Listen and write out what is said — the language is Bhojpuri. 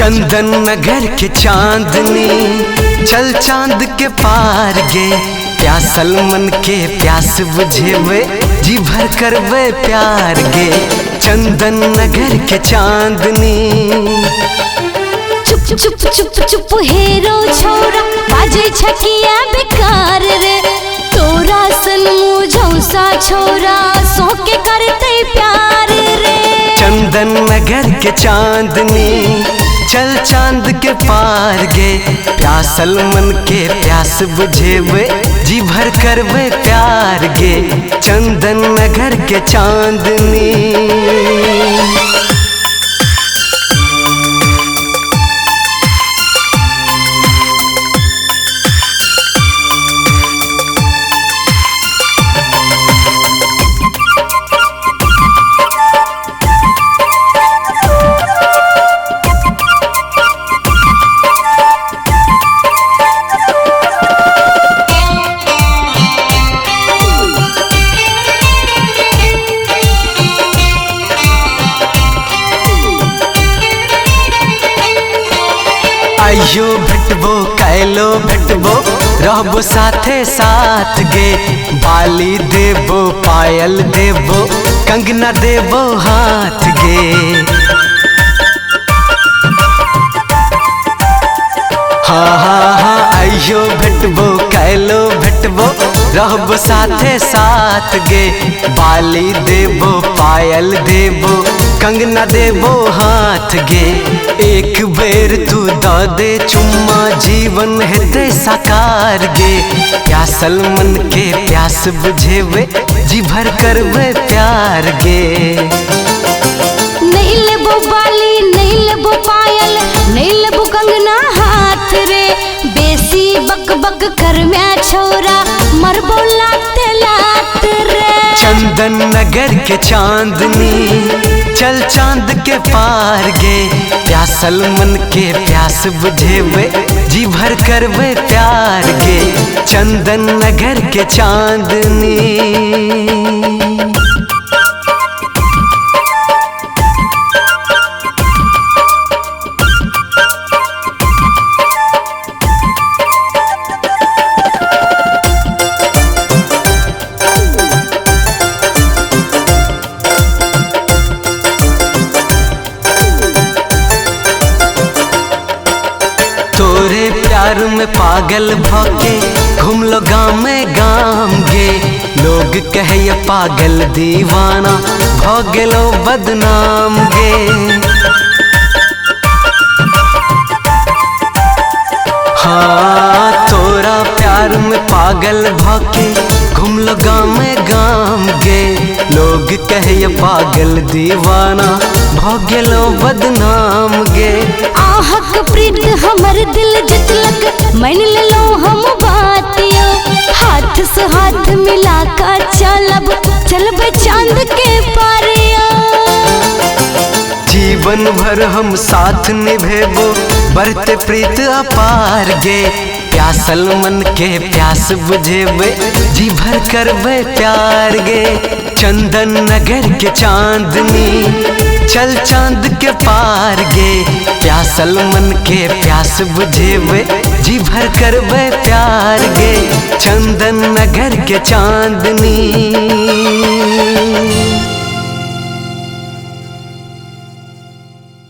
चंदन नगर के चांदनी चल चांद के पार गे, प्यासल मन के प्यास बुझेवे जी भर करवे प्यार गे। चंदन नगर के चांदनी चुप चुप चुप चुप हेरो छोरा बाजे छकिया बेकार रे, तोरा सन मुझौसा छोरा सो के करते प्यार रे। चंदन नगर के चांदनी चल चांद के पार गे, प्यासल मन के प्यास बुझेवे जी भर करवे प्यार गे। चंदन नगर के चांदनी आइयो भेटबो कैलो भेटबो रहबो साथे साथ गे। बाली देबो पायल देबो कंगना देबो हाथ गे। हाँ हाँ हाँ आइयो भेटबो कैलो भेटबो रहबो साथे साथ गे। बाली देबो पायल देबो कंगना देबो हाथ गे। एक बेर तू दा दे चुम्मा जीवन हेते साकार गे। प्यासल मन के प्यास बुझेवे जी भर करवे प्यार गे। नहीं लेबो बाली नहीं लेबो पायल नहीं लेबो कंगना हाथ रे, बेसी बक बक कर मैं छोरा मरबो लाते लात रे। चंदन नगर के चांदनी चल चांद के पार गे, प्यासल मन के प्यास बुझेवे जी भर करवे प्यार गे। चंदन नगर के चांदनी तोरे प्यार में पागल भौके घूम लो गाँव में गाम गे। लोग कहे ये पागल दीवाना भौ गेलो बदनाम गे। हाँ तोरा प्यार में पागल भौके घूम लो गाँव में गाम गे। लोग कहे ये पागल दीवाना भौ गेलो बदनाम गे। आहक प्रीत हमर दिल जितलक मान लो हम बातियो, हाथ से हाथ मिला कर चलब चलब चांद के पारिया। जीवन भर हम साथ निभेबो बढ़ते प्रीत अपार गे। प्यासल मन के प्यास बुझेवे जी भर करवे प्यार गे। चंदन नगर के चांदनी चल चांद के पार गे, प्यासल मन के प्यास बुझेवे जी भर करवे प्यार गे। चंदन नगर के चांदनी।